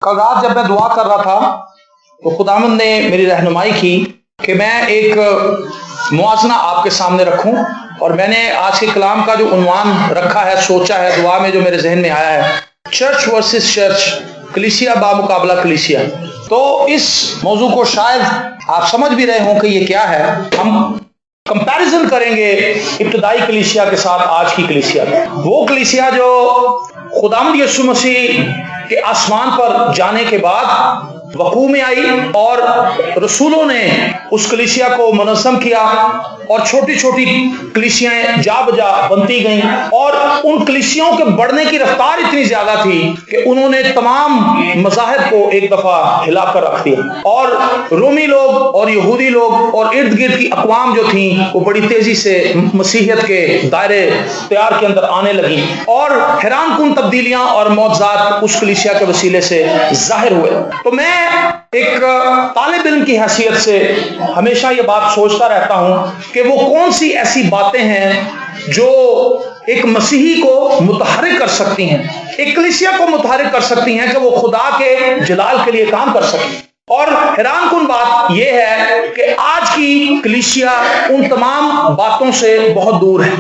کل رات جب میں دعا کر رہا تھا تو خداوند نے میری رہنمائی کی کہ میں ایک موازنہ آپ کے سامنے رکھوں، اور میں نے آج کے کلام کا جو عنوان رکھا ہے، سوچا ہے دعا میں جو میرے ذہن میں آیا ہے، چرچ ورسز چرچ، کلیسیا بمقابلہ کلیسیا۔ تو اس موضوع کو شاید آپ سمجھ بھی رہے ہوں کہ یہ کیا ہے۔ ہم کمپیریزن کریں گے ابتدائی کلیسیا کے ساتھ آج کی کلیسیا کا۔ وہ کلیسیا جو خداوند یسوع مسیح کے آسمان پر جانے کے بعد وقوع میں آئی، اور رسولوں نے اس کلیسیا کو منظم کیا، اور چھوٹی چھوٹی کلیسیاں جا بجا بنتی گئیں، اور ان کلیسیوں کے بڑھنے کی رفتار اتنی زیادہ تھی کہ انہوں نے تمام مذاہب کو ایک دفعہ ہلا کر رکھ دیا، اور رومی لوگ اور یہودی لوگ اور ارد گرد کی اقوام جو تھیں وہ بڑی تیزی سے مسیحیت کے دائرے اختیار کے اندر آنے لگیں، اور حیران کن تبدیلیاں اور معجزات اس کلیسیا کے وسیلے سے ظاہر ہوئے۔ تو میں ایک طالب علم کی حیثیت سے ہمیشہ یہ بات سوچتا رہتا ہوں کہ وہ کون سی ایسی باتیں ہیں جو ایک مسیحی کو متحرک کر سکتی ہیں، ایک کلیسیا کو متحرک کر سکتی ہیں کہ وہ خدا کے جلال کے لیے کام کر سکیں۔ اور حیران کن بات یہ ہے کہ آج کی کلیسیا ان تمام باتوں سے بہت دور ہے۔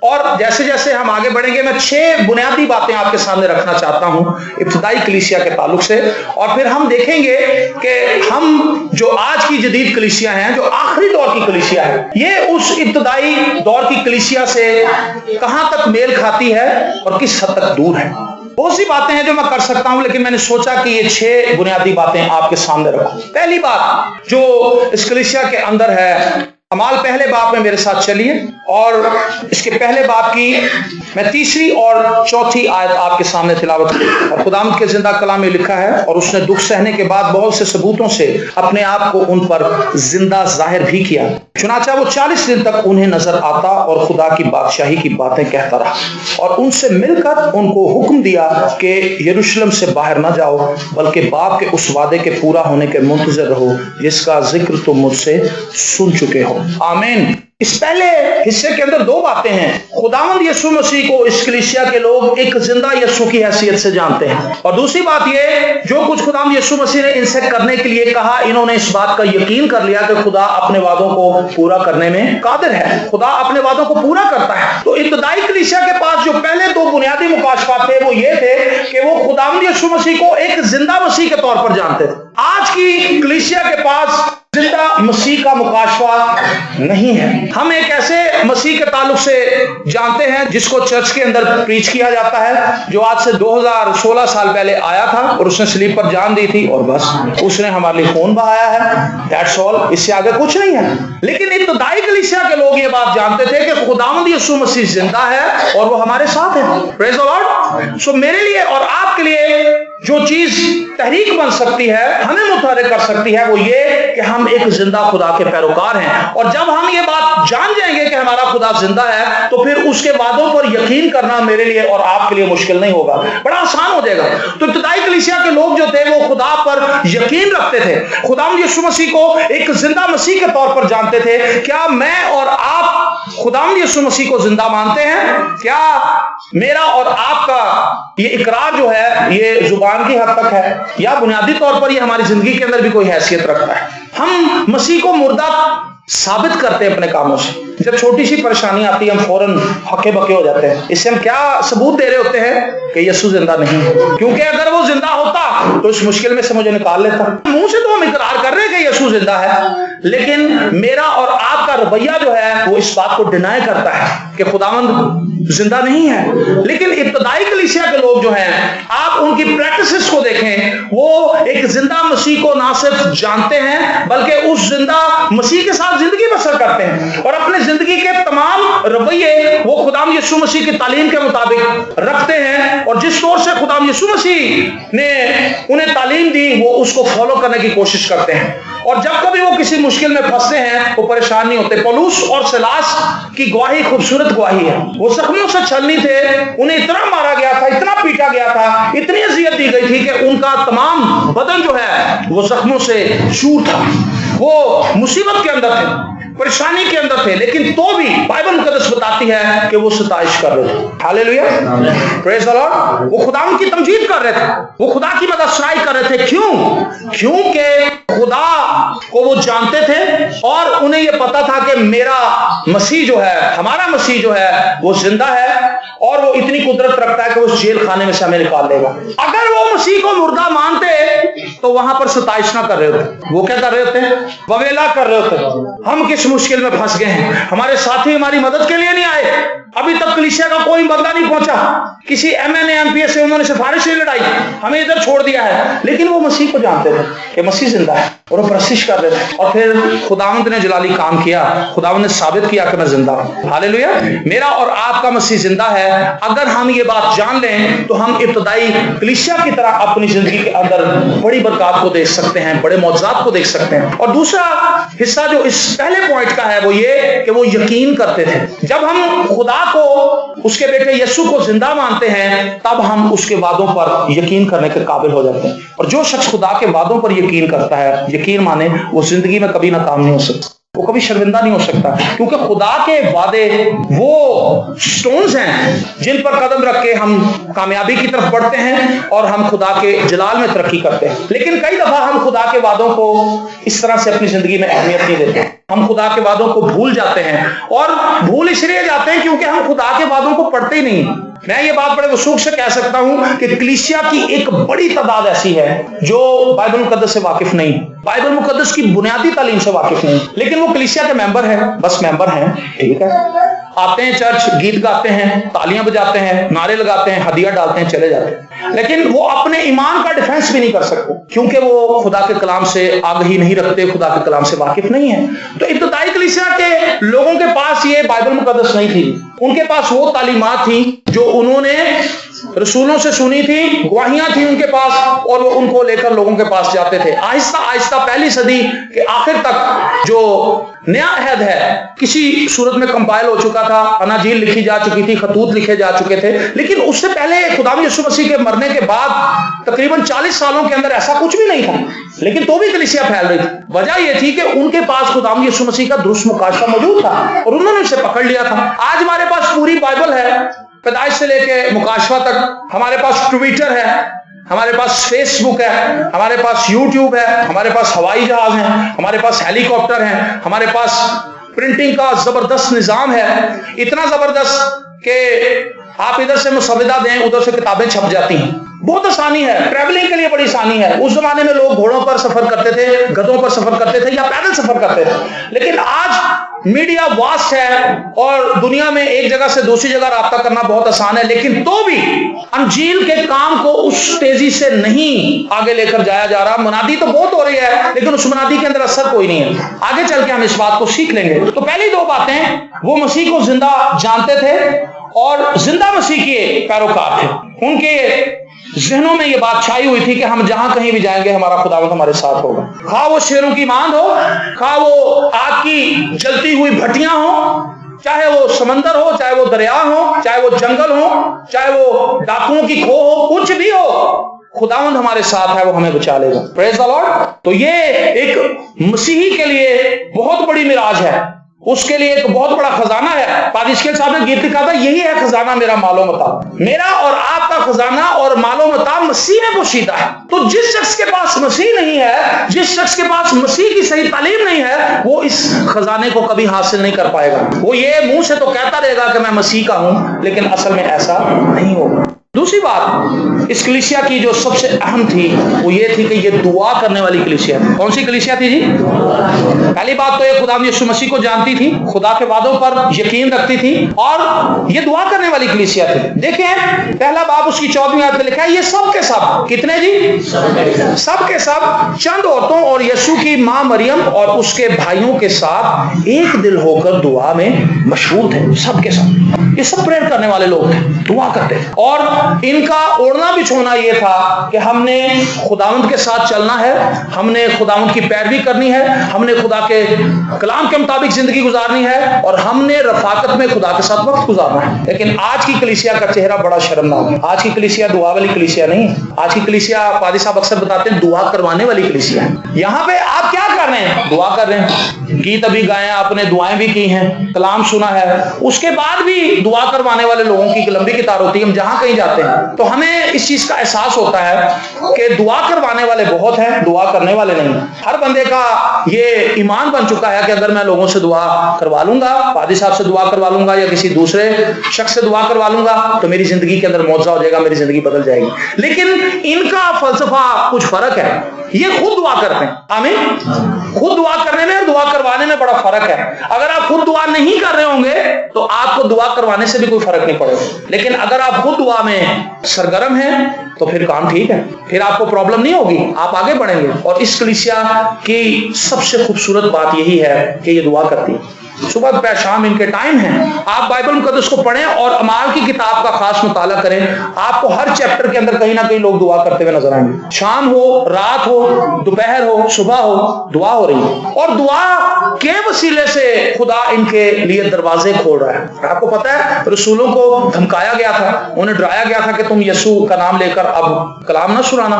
اور جیسے جیسے ہم آگے بڑھیں گے، میں 6 بنیادی باتیں آپ کے سامنے رکھنا چاہتا ہوں ابتدائی کلیسیا کے تعلق سے، اور پھر ہم دیکھیں گے کہ ہم جو آج کی جدید کلیسیا ہیں، جو آخری دور کی کلیسیا ہے، یہ اس ابتدائی دور کی کلیسیا سے کہاں تک میل کھاتی ہے اور کس حد تک دور ہے۔ بہت سی باتیں ہیں جو میں کر سکتا ہوں، لیکن میں نے سوچا کہ یہ 6 بنیادی باتیں آپ کے سامنے رکھوں۔ پہلی بات جو اس کلیسیا کے اندر ہے، اعمال پہلے باب میں میرے ساتھ چلیے، اور اس کے پہلے باب کی میں 3 اور 4 آیت آپ کے سامنے تلاوت کروں۔ اور خداوند کے زندہ کلام میں لکھا ہے، اور اس نے دکھ سہنے کے بعد بہت سے ثبوتوں سے اپنے آپ کو ان پر زندہ ظاہر بھی کیا، چنانچہ وہ 40 دن تک انہیں نظر آتا اور خدا کی بادشاہی کی باتیں کہتا رہا، اور ان سے مل کر ان کو حکم دیا کہ یروشلم سے باہر نہ جاؤ، بلکہ باپ کے اس وعدے کے پورا ہونے کے منتظر رہو جس کا ذکر تم مجھ سے سن چکے ہو۔ آمین۔ اس پہلے حصے کے اندر 2 باتیں ہیں۔ خداوند یسوع مسیح کو اس کلیسیا کے لوگ ایک زندہ یسوع کی حیثیت سے جانتے ہیں، اور دوسری بات یہ، جو کچھ خداوند یسوع مسیح نے ان سے کرنے کے لیے کہا، انہوں نے اس بات کا یقین کر لیا کہ خدا اپنے وعدوں کو پورا کرنے میں قادر ہے، خدا اپنے وعدوں کو پورا کرتا ہے۔ تو ابتدائی کلیسیا کے پاس جو پہلے 2 بنیادی مکاشفات تھے وہ یہ تھے کہ وہ خداوند یسوع مسیح کو ایک زندہ مسیح کے طور پر جانتے تھے۔ آج کی کلیسیا کے پاس زندہ مسیح کا مکاشفہ نہیں ہے۔ ہم ایک ایسے مسیح کے تعلق سے جانتے ہیں جس کو چرچ کے اندر پریچ کیا جاتا ہے، جو آج سے 2016 سال پہلے آیا تھا، اور اس نے صلیب پر جان دی تھی، اور بس اس نے ہمارے لیے خون بہایا ہے، دیٹس آل، اس سے آگے کچھ نہیں ہے۔ لیکن ابتدائی کلیسیا کے لوگ یہ بات جانتے تھے کہ خداوند یسوع مسیح زندہ ہے اور وہ ہمارے ساتھ ہے۔ پریز دی لارڈ۔ سو میرے لیے اور آپ کے لیے جو چیز تحریک بن سکتی ہے، ہمیں متحرک کر سکتی ہے، وہ یہ کہ ہم ایک زندہ خدا کے پیروکار ہیں، اور جب ہم یہ بات جان جائیں گے کہ ہمارا خدا زندہ ہے، تو پھر اس کے وعدوں پر یقین کرنا میرے لیے اور آپ کے لیے مشکل نہیں ہوگا، بڑا آسان ہو جائے گا۔ تو ابتدائی کلیسیا کے لوگ جو تھے وہ خدا پر یقین رکھتے تھے، خداوند یسوع مسیح کو ایک زندہ مسیح کے طور پر جانتے تھے۔ کیا میں اور آپ خداوند یسوع مسیح کو زندہ مانتے ہیں؟ کیا میرا اور آپ کا یہ اقرار جو ہے یہ زبان کی حد تک ہے، یا بنیادی طور پر یہ ہماری زندگی کے اندر بھی کوئی حیثیت رکھتا ہے؟ ہم مسیح کو مردہ ثابت کرتے ہیں اپنے کاموں سے۔ جب چھوٹی سی پریشانی آتی ہے ہم فوراً ہکے بکے ہو جاتے ہیں۔ اس سے ہم کیا ثبوت دے رہے ہوتے ہیں کہ یسوع زندہ نہیں ہے، کیونکہ اگر وہ زندہ ہوتا تو اس مشکل میں سے مجھے نکال لیتا۔ منہ سے تو ہم اقرار کر رہے ہیں کہ یسوع زندہ ہے، لیکن میرا اور آپ کا رویہ جو ہے وہ اس بات کو ڈینائی کرتا ہے کہ خداوند زندہ نہیں ہے۔ لیکن ابتدائی کلیسیا کے لوگ جو ہیں، آپ ان کی پریکٹسز کو دیکھیں، وہ ایک زندہ مسیح کو نہ صرف جانتے ہیں بلکہ اس زندہ مسیح کے ساتھ زندگی بسر کرتے ہیں، اور اپنے زندگی کے تمام رویے وہ خداوند یسوع مسیح کی تعلیم کے مطابق رکھتے ہیں، اور جس طور سے خداوند یسوع مسیح نے انہیں تعلیم دی وہ اس کو فالو کرنے کی کوشش کرتے ہیں۔ اور جب کبھی وہ کسی مشکل میں پھنستے ہیں وہ پریشان نہیں ہوتے۔ پولس اور سلاس کی گواہی خوبصورت گواہی ہے۔ وہ زخموں سے چھلنی تھے، انہیں اتنا مارا گیا تھا، اتنا پیٹا گیا تھا، اتنی اذیت دی گئی تھی کہ ان کا تمام بدن جو ہے وہ زخموں سے چور تھا، وہ مصیبت کے اندر تھے۔ پریشانی کے اندر تھے، لیکن تو بھی بائبل مقدس بتاتی ہے کہ وہ ستائش کر رہے تھے. ہاللیلویا، پریز دی لارڈ. وہ خدا کی تمجید کر رہے تھے، وہ خدا کی مدح سرائی کر رہے تھے. کیونکہ خدا کو وہ جانتے تھے اور انہیں یہ پتا تھا کہ میرا مسیح جو ہے، ہمارا مسیح جو ہے وہ زندہ ہے اور وہ اتنی قدرت رکھتا ہے کہ وہ اس جیل خانے میں سے ہمیں نکال دے گا. اگر وہ مسیح کو مردہ مانتے تو وہاں پر ستائش نہ کر رہے ہوتے. وہ کیا کر رہے ہوتے؟ وویلا کر رہے ہوتے. ہم کس مشکل میں پھنس گئے ہیں، ہمارے ساتھی ہماری مدد کے لیے نہیں آئے، ابھی تک کلیسیا کا کوئی بدلہ نہیں پہنچا، کسی MNA MP سے انہوں نے سفارش نہیں لڑائی، ہمیں ادھر چھوڑ دیا ہے. لیکن وہ مسیح کو جانتے تھے کہ مسیح زندہ ہے اور وہ پرستش کر رہے تھے. اور پھر خداوند نے جلالی کام کیا، خداوند نے ثابت کیا کہ میں زندہ ہوں. ہاللیلویا، میرا اور آپ کا مسیح زندہ ہے. اگر ہم یہ بات جان لیں تو ہم ابتدائی کلیسیا کی طرح اپنی زندگی کے اندر بڑی برکات کو دیکھ سکتے ہیں، بڑے معجزات کو دیکھ سکتے ہیں. اور دوسرا حصہ جو اس پہلے پوائنٹ کا ہے وہ یہ کہ وہ یقین کرتے تھے. جب ہم خدا کو، اس کے بیٹے یسوع کو زندہ مانتے ہیں، تب ہم اس کے وعدوں پر یقین کرنے کے قابل ہو جاتے ہیں. اور جو شخص خدا کے وعدوں پر یقین کرتا ہے، یقین مانے، وہ زندگی میں کبھی ناکام نہیں ہو سکتا، وہ کبھی شرمندہ نہیں ہو سکتا. کیونکہ خدا کے وعدے وہ سٹونز ہیں جن پر قدم رکھ کے ہم کامیابی کی طرف بڑھتے ہیں اور ہم خدا کے جلال میں ترقی کرتے ہیں. لیکن کئی دفعہ ہم خدا کے وعدوں کو اس طرح سے اپنی زندگی میں اہمیت نہیں دیتے. ہم خدا کے وعدوں کو بھول جاتے ہیں، اور بھول اس لیے جاتے ہیں کیونکہ ہم خدا کے وعدوں کو پڑھتے ہی نہیں. میں یہ بات بڑے وثوق سے کہہ سکتا ہوں کہ کلیسیا کی ایک بڑی تعداد ایسی ہے جو بائبل مقدس سے واقف نہیں، بائبل مقدس کی بنیادی تعلیم سے واقف نہیں، لیکن وہ کلیسیا کے ممبر ہیں، بس ممبر ہیں، ٹھیک ہے، آتے ہیں چرچ، گیت گاتے ہیں، تالیاں بجاتے ہیں، نعرے لگاتے ہیں، ہدیہ ڈالتے ہیں، چلے جاتے ہیں. لیکن وہ اپنے ایمان کا ڈیفنس بھی نہیں کر سکتے کیونکہ وہ خدا کے کلام سے آگہی نہیں رکھتے، خدا کے کلام سے واقف نہیں ہیں. تو ابتدائی کلیسیا کے لوگوں کے پاس یہ بائبل مقدس نہیں تھی، ان کے پاس وہ تعلیمات تھیں جو انہوں نے رسولوں سے سنی تھی، گواہیاں تھیں ان کے پاس، اور وہ ان کو لے کر لوگوں کے پاس جاتے تھے. آہستہ آہستہ پہلی صدی کے آخر تک جو نیا عہد ہے کسی صورت میں کمپائل ہو چکا تھا، اناجیل لکھی جا چکی تھی، خطوط لکھے جا چکے تھے. لیکن اس سے پہلے خداوند یسوع مسیح کے مرنے کے بعد تقریباً 40 سالوں کے اندر ایسا کچھ بھی نہیں تھا، لیکن تو بھی کلیسیا پھیل رہی تھی. وجہ یہ تھی کہ ان کے پاس خداوند یسوع مسیح کا درست مکاشفہ موجود تھا اور انہوں نے اسے پکڑ لیا تھا. آج ہمارے پاس پوری بائبل ہے، پیدائش سے لے کے مکاشفہ تک. ہمارے پاس ٹویٹر ہے، ہمارے پاس فیس بک ہے، ہمارے پاس یوٹیوب ہے، ہمارے پاس ہوائی جہاز ہیں، ہمارے پاس ہیلی کاپٹر ہیں، ہمارے پاس پرنٹنگ کا زبردست نظام ہے، اتنا زبردست کہ آپ ادھر سے مسودہ دیں ادھر سے کتابیں چھپ جاتی ہیں. بہت آسانی ہے، ٹریولنگ کے لیے بڑی آسانی ہے. اس زمانے میں لوگ گھوڑوں پر سفر کرتے تھے، گدھوں پر سفر کرتے تھے یا پیدل سفر کرتے تھے. لیکن آج میڈیا واسٹ ہے اور دنیا میں ایک جگہ سے دوسری جگہ رابطہ کرنا بہت آسان ہے، لیکن تو بھی انجیل کے کام کو اس تیزی سے نہیں آگے لے کر جایا جا رہا. منادی تو بہت ہو رہی ہے لیکن اس منادی کے اندر اثر کوئی نہیں ہے. آگے چل کے ہم اس بات کو سیکھ لیں گے. تو پہلی دو باتیں، وہ مسیح کو زندہ جانتے تھے اور زندہ مسیح کے پیروکار تھے. ان کے ذہنوں میں یہ بات چھائی ہوئی تھی کہ ہم جہاں کہیں بھی جائیں گے ہمارا خداوند ہمارے ساتھ ہوگا. خواہ وہ شیروں کی ماند ہو، خواہ وہ آگ کی جلتی ہوئی بھٹیاں ہوں، چاہے وہ سمندر ہو، چاہے وہ دریا ہو، چاہے وہ جنگل ہو، چاہے وہ ڈاکوؤں کی کھو ہو، کچھ بھی ہو، خداوند ہمارے ساتھ ہے، وہ ہمیں بچا لے گا. پریز دی لارڈ. تو یہ ایک مسیحی کے لیے بہت بڑی معراج ہے، اس کے لیے ایک بہت بڑا خزانہ ہے. پادری اسکیل صاحب نے گیت لکھا تھا، یہی ہے خزانہ میرا مال و متاع. میرا اور آپ کا خزانہ اور مال و متاع مسیح میں پوشیدہ ہے. تو جس شخص کے پاس مسیح نہیں ہے، جس شخص کے پاس مسیح کی صحیح تعلیم نہیں ہے، وہ اس خزانے کو کبھی حاصل نہیں کر پائے گا. وہ یہ منہ سے تو کہتا رہے گا کہ میں مسیح کا ہوں، لیکن اصل میں ایسا نہیں ہوگا. دوسری بات اس کلیسیا کی جو سب سے اہم تھی وہ یہ تھی کہ یہ دعا کرنے والی کلیسیا تھی. کون سی کلیسیا تھی جی؟ پہلی بات تو یہ خدا یسوع مسیح کو جانتی تھی، خدا کے وعدوں پر یقین رکھتی تھی، اور یہ دعا کرنے والی کلیسیا تھی. دیکھیں پہلا باب اس کی 14ویں آیت میں لکھا ہے، یہ سب کے سب، کتنے جی؟ سب کے سب چند عورتوں اور یسوع کی ماں مریم اور اس کے بھائیوں کے ساتھ ایک دل ہو کر دعا میں مشغول تھے. سب کے سب یہ سب پریئر کرنے والے لوگ تھے، دعا کرتے تھے، اور ان کا اوڑھنا بچھونا یہ تھا کہ ہم نے خداوند کے ساتھ چلنا ہے، ہم نے خداوند کی پیروی کرنی ہے، ہم نے خدا کے کلام کے مطابق زندگی گزارنی ہے، اور ہم نے رفاقت میں خدا کے ساتھ وقت گزارنا ہے۔ لیکن آج کی کلیسیا کا چہرہ بڑا شرمناک ہے۔ آج کی کلیسیا دعا والی کلیسیا نہیں ہے، آج کی کلیسیا پادری صاحب اکثر بتاتے ہیں دعا کروانے والی کلیسیا ہے۔ یہاں پہ آپ کیا کر رہے ہیں؟ دعا کر رہے ہیں، گیت ابھی گائے، آپ نے دعائیں بھی کی ہیں، کلام سنا ہے، اس کے بعد بھی دعا کروانے والے لوگوں کی ایک لمبی قطار ہوتی ہے۔ ہم جہاں کہیں جاتے ہیں تو ہمیں اس چیز کا احساس ہوتا ہے کہ دعا کروانے والے بہت ہیں، دعا کرنے والے نہیں ہیں۔ ہر بندے کا یہ ایمان بن چکا ہے کہ اگر میں لوگوں سے دعا کروا لوں گا، پادری صاحب سے دعا کروا لوں گا یا کسی دوسرے شخص سے دعا کروا لوں گا تو میری زندگی کے اندر معجزہ ہو جائے گا، میری زندگی بدل جائے گی۔ لیکن ان کا فلسفہ کچھ فرق ہے، یہ خود دعا کرتے ہیں۔ آمین۔ خود دعا کرنے میں اور دعا کروانے میں بڑا فرق ہے۔ اگر آپ خود دعا نہیں کر رہے ہوں گے تو آپ کو دعا کروانے سے بھی کوئی فرق نہیں پڑے گا، لیکن اگر آپ خود دعا میں سرگرم ہیں تو پھر کام ٹھیک ہے، پھر آپ کو پرابلم نہیں ہوگی، آپ آگے بڑھیں گے۔ اور اس کلیسیا کی سب سے خوبصورت بات یہی ہے کہ یہ دعا کرتی ہے۔ صبح پہ شام ان کے ٹائم ہیں، آپ بائبل مقدس کو پڑھیں اور اعمال کی کتاب کا خاص مطالعہ کریں، آپ کو ہر چیپٹر کے اندر کہیں نہ کہیں لوگ دعا کرتے ہوئے نظر آئیں گے۔ شام ہو، رات ہو، دوپہر ہو، صبح ہو، دعا ہو رہی ہے، اور دعا کے وسیلے سے خدا ان کے لیے دروازے کھول رہا ہے۔ آپ کو پتا ہے رسولوں کو دھمکایا گیا تھا، انہیں ڈرایا گیا تھا کہ تم یسوع کا نام لے کر اب کلام نہ سنانا،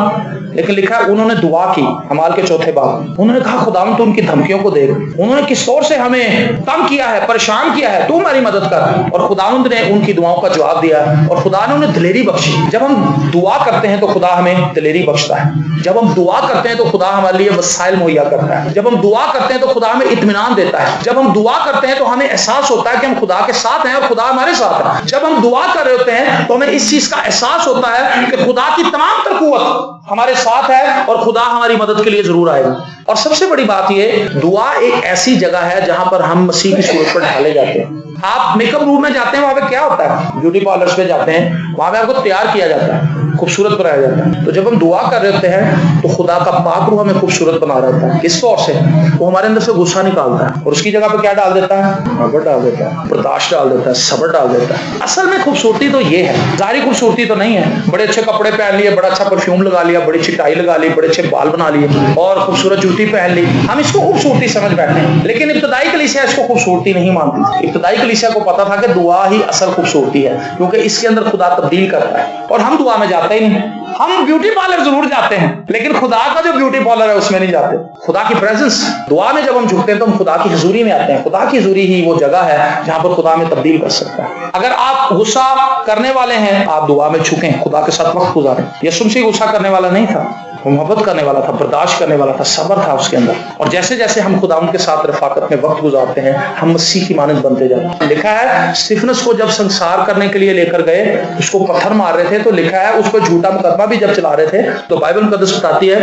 لیکن لکھا ہے انہوں نے دعا کی۔ اعمال کے 4 باب انہوں نے کہا خداوند تو ان کی دھمکیوں کو دیکھ، انہوں نے کس طور سے ہمیں تنگ کیا ہے، پریشان کیا ہے، تو ہماری مدد کر، اور خداوند نے ان کی دعاؤں کا جواب دیا، اور خدا نے انہیں دلیری بخشی۔ جب ہم دعا کرتے ہیں تو خدا ہمیں دلیری بخشتا ہے، جب ہم دعا کرتے ہیں تو خدا ہمارے لیے وسائل مہیا کرتا ہے، جب ہم دعا کرتے ہیں تو خدا ہمیں اطمینان دیتا ہے، جب ہم دعا کرتے ہیں تو ہمیں احساس ہوتا ہے کہ ہم خدا کے ساتھ ہیں اور خدا ہمارے ساتھ ہے۔ جب ہم دعا کر رہے ہوتے ہیں تو ہمیں اس چیز کا احساس ہوتا ہے کہ خدا کی تمام تر قوت ہمارے ساتھ ہے اور خدا ہماری مدد کے لیے ضرور آئے گا۔ اور سب سے بڑی بات یہ، دعا ایک ایسی جگہ ہے جہاں پر ہم مسیح کی صورت پر ڈھالے جاتے ہیں۔ آپ میک اپ روم میں جاتے ہیں، وہاں پہ کیا ہوتا ہے؟ بیوٹی پارلرز پہ جاتے ہیں، وہاں پہ آپ کو تیار کیا جاتا ہے، خوبصورت بنایا جاتا ہے۔ تو جب ہم دعا کر رہے ہوتے ہیں تو خدا کا پاک روح ہمیں خوبصورت بنا رہا ہوتا ہے۔ کس طور سے؟ وہ ہمارے اندر سے غصہ نکالتا ہے اور اس کی جگہ پہ کیا ڈال دیتا ہے؟ محبت ڈال دیتا ہے، برداشت ڈال دیتا ہے، صبر ڈال دیتا ہے۔ اصل میں خوبصورتی تو یہ ہے، ظاہری خوبصورتی تو نہیں ہے بڑے اچھے کپڑے پہن لیے، بڑا اچھا پرفیوم لگا لیا، بڑی اچھی ٹائی لگا لی، بڑے اچھے بال بنا لیے اور خوبصورت جوتی پہن لی، ہم اس کو خوبصورتی سمجھ بیٹھے ہیں۔ لیکن ابتدائی کلیسیا اس کو خوبصورتی نہیں مانتی۔ ابتدائی کلیسیا کو پتا تھا کہ دعا ہی اصل خوبصورتی ہے، کیونکہ اس کے اندر خدا تبدیل کرتا ہے، اور ہم دعا میں جاتے ہی نہیں۔ ہم بیوٹی پارلر ضرور جاتے ہیں لیکن خدا کا جو بیوٹی پارلر ہے اس میں نہیں جاتے۔ خدا کی پریزنس، دعا میں جب ہم جھکتے ہیں تو ہم خدا کی حضوری میں آتے ہیں۔ خدا کی حضوری ہی وہ جگہ ہے جہاں پر خدا ہمیں تبدیل کر سکتا ہے۔ اگر آپ غصہ کرنے والے ہیں، آپ دعا میں جھکیں، خدا کے ساتھ وقت گزاریں۔ یسوع مسیح غصہ کرنے والا نہیں تھا، وہ محبت کرنے والا تھا، برداشت کرنے والا تھا، صبر تھا اس کے اندر۔ اور جیسے جیسے ہم خدا ان کے ساتھ رفاقت میں وقت گزارتے ہیں، ہم مسیح کی مانند بنتے جاتے ہیں۔ لکھا ہے اسطفنس کو جب سنسار کرنے کے لیے لے کر گئے، اس کو پتھر مار رہے تھے، تو لکھا ہے اس کو جھوٹا مقدمہ بھی جب چلا رہے تھے تو بائبل مقدس بتاتی ہے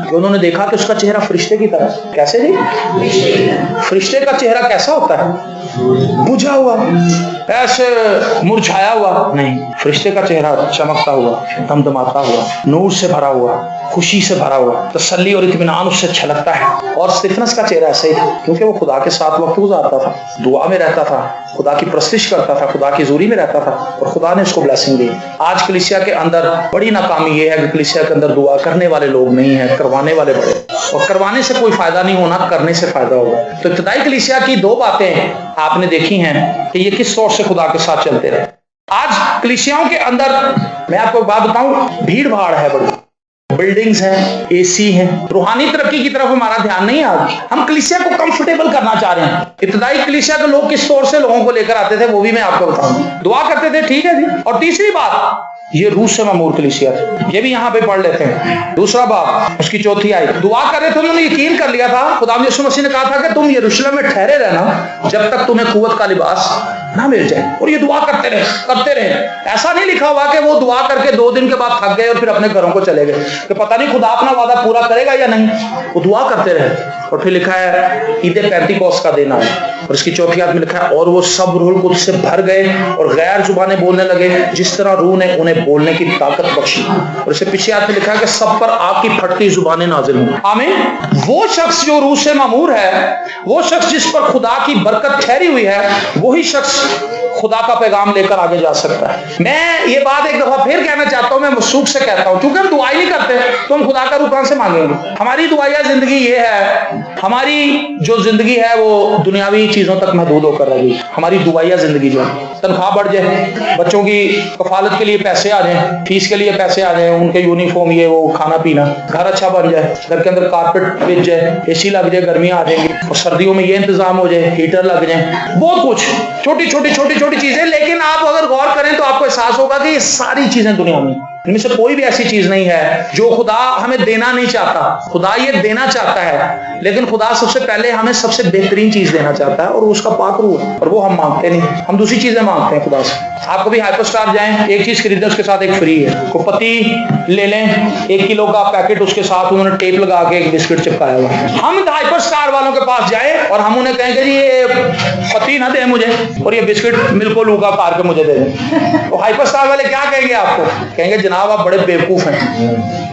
کہ انہوں نے دیکھا کہ اس کا چہرہ فرشتے کی طرح۔ کیسے جی؟ فرشتے کا چہرہ کیسا ہوتا ہے؟ بجھا ہوا، ایسے مرجھایا ہوا نہیں، فرشتے کا چہرہ چمکتا ہوا، دمدماتا ہوا، نور سے بھرا ہوا، خوشی سے بھرا ہوا، تسلی اور اطمینان اس سے چھلکتا ہے۔ اور اسطفنس کا چہرہ ایسے ہی تھا، کیونکہ وہ خدا کے ساتھ وقت گزارتا تھا، دعا میں رہتا تھا، خدا کی پرستش کرتا تھا، خدا کی حضوری میں رہتا تھا، اور خدا نے اس کو بلیسنگ دی۔ آج کلیسیا کے اندر بڑی ناکامی یہ ہے کہ کلیسیا کے اندر دعا کرنے والے لوگ نہیں ہیں، کروانے والے بڑے، اور کروانے سے کوئی فائدہ نہیں ہونا، کرنے سے فائدہ ہوگا۔ تو ابتدائی کلیسیا کی 2 باتیں آپ نے دیکھی ہیں کہ یہ کس طور سے خدا کے ساتھ چلتے رہے۔ آج کلیسیاؤں کے اندر میں آپ کو ایک بات بتاؤں، بھیڑ بھاڑ ہے، بڑی بلڈنگز ہیں، اے سی ہیں، روحانی ترقی کی طرف ہمارا دھیان نہیں ہے۔ آج ہم کلیسیا کو کمفرٹیبل کرنا چاہ رہے ہیں۔ ابتدائی کلیسیا کے لوگ کس طور سے لوگوں کو لے کر آتے تھے وہ بھی میں آپ کو بتاؤں گا۔ دعا کرتے تھے، ٹھیک ہے جی۔ اور تیسری بات، یہ روح سے مامور کلیسیا تھی، یہ بھی یہاں پہ پڑھ لیتے ہیں۔ دوسرا باب اس کی 4 آیت، دعا کر رہے تھے، انہوں نے یقین کر لیا تھا، خدا یسوع مسیح نے کہا تھا کہ تم یروشلم میں ٹھہرے رہنا جب تک تمہیں قوت کا لباس نہ مل جائے، اور یہ دعا کرتے رہے۔ ایسا نہیں لکھا ہوا کہ وہ دعا کر کے 2 دن کے بعد تھک گئے اور پھر اپنے گھروں کو چلے گئے کہ پتہ نہیں خدا اپنا وعدہ پورا کرے گا یا نہیں۔ وہ دعا کرتے رہے، اور پھر لکھا ہے عید پینتیکوست کا دن آیا، اور اس کی 4 آیت میں لکھا ہے اور وہ سب روح القدس سے بھر گئے اور غیر زبانیں بولنے لگے جس طرح روح نے انہیں انہیں بولنے کی طاقت بخشی، اور اسے پیچھے آیت میں لکھا ہے کہ سب پر آگ کی پھٹتی زبانیں نازل ہوں۔ آمین۔ وہ شخص جو روح سے مامور ہے، وہ شخص جس پر خدا کی برکت ٹھہری ہوئی ہے، وہی شخص خدا کا پیغام لے کر آگے جا سکتا ہے۔ میں یہ بات ایک دفعہ پھر کہنا چاہتا ہوں، میں وثوق سے کہتا ہوں، چونکہ ہم دعائی نہیں کرتے تو ہم خدا کا روح کہاں سے مانگیں گے؟ ہماری دعائیا زندگی یہ ہے، ہماری جو زندگی ہے وہ دنیاوی چیزوں تک محدود ہو کر رہ گئی۔ ہماری دعائیا زندگی جو ہے، تنخواہ بڑھ جائے، بچوں کی کفالت کے لیے پیسے آ جائیں، فیس کے لیے پیسے آ جائیں، ان کے یونیفارم، یہ وہ، کھانا پینا، گھر اچھا بن جائے، گھر کے اندر کارپیٹ بچ جائے، اے سی لگ جائے، گرمیاں آ جائیں گی، اور سردیوں میں یہ انتظام ہو جائے، ہیٹر لگ جائیں، بہت کچھ چھوٹی چھوٹی چیزیں۔ لیکن آپ اگر غور کریں تو آپ کو احساس ہوگا کہ یہ ساری چیزیں دنیا میں، ان میں سے کوئی بھی ایسی چیز نہیں ہے جو خدا ہمیں دینا نہیں چاہتا۔ خدا یہ دینا چاہتا ہے، لیکن خدا سب سے پہلے ہمیں سب سے بہترین چیز دینا چاہتا ہے، اور اس کا پاک روح ہے، اور وہ ہم مانگتے نہیں، ہم دوسری چیزیں مانگتے ہیں خدا سے۔ آپ کبھی ہائپر اسٹار جائیں، ایک چیز خریدیں اس کے ساتھ ایک فری ہے، کوئی پتی لے لیں 1 کلو کا پیکٹ، اس کے ساتھ انہوں نے ٹیپ لگا کے ایک بسکٹ چپکایا ہوا ہے۔ ہم ہائپر اسٹار والوں کے پاس جائیں اور ہم انہیں کہیں کہ جی یہ پتی نہ دیں مجھے، اور یہ بسکٹ ملکو لوکا پار کے مجھے دے دیں، تو ہائپر اسٹار والے کیا کہیں گے آپ کو؟ کہیں گے جناب آپ بڑے بیوقوف ہیں،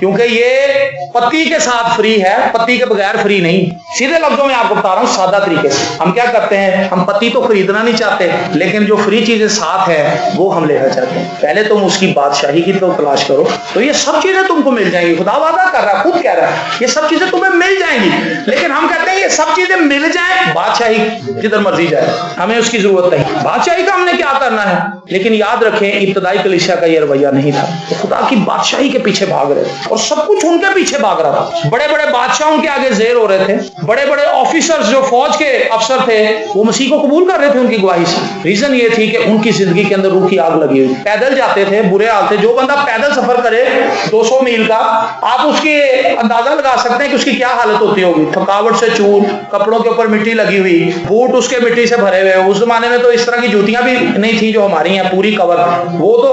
کیونکہ یہ پتی کے ساتھ فری ہے، پتی کے بغیر فری نہیں۔ سیدھے لفظوں میں آپ کو بتا رہا ہوں، سادہ طریقے سے ہم کیا کرتے ہیں، ہم پتی تو خریدنا نہیں چاہتے، لیکن جو فری چیزیں ساتھ ہیں وہ ہم لینا چاہتے ہیں۔ پہلے تم اس کی بادشاہی کی تو تلاش کرو، تو یہ سب چیزیں تم کو مل جائیں گی۔ خدا وعدہ کر رہا ہے، خود کہہ رہا ہے یہ سب چیزیں تمہیں مل جائیں گی، لیکن ہم کہتے ہیں یہ سب چیزیں مل جائیں، بادشاہی جدھر مرضی جائے، ہمیں اس کی ضرورت نہیں، بادشاہی کا ہم نے کیا کرنا ہے۔ لیکن یاد رکھیں ابتدائی کلیسیا کا یہ رویہ نہیں تھا، وہ خدا کی بادشاہی کے پیچھے بھاگ رہے تھے، اور سب کچھ ان کے پیچھے بھاگ رہا تھا۔ بڑے بڑے بادشاہ ان کے آگے زیر ہو رہے تھے، بڑے بڑے آفیسرز جو فوج کے افسر تھے وہ مسیح کو قبول کر رہے تھے ان کی گواہی سے۔ ریزن یہ تھی کہ ان کی زندگی کے اندر روح کی آگ لگی ہوئی، پیدل جاتے تھے، برے حال تھے۔ جو بندہ پیدل سفر کرے 200 میل کا، آپ اس کی اندازہ لگا سکتے ہیں کہ اس کی کیا حالت ہوتی ہوگی، تھکاوٹ سے چور، کپڑوں کے اوپر مٹی لگی ہوئی، بوٹ اس کے مٹی سے بھرے ہوئے۔ اس زمانے میں تو اس طرح کی جوتیاں بھی نہیں تھیں جو ہماری ہیں، پوری کور، وہ تو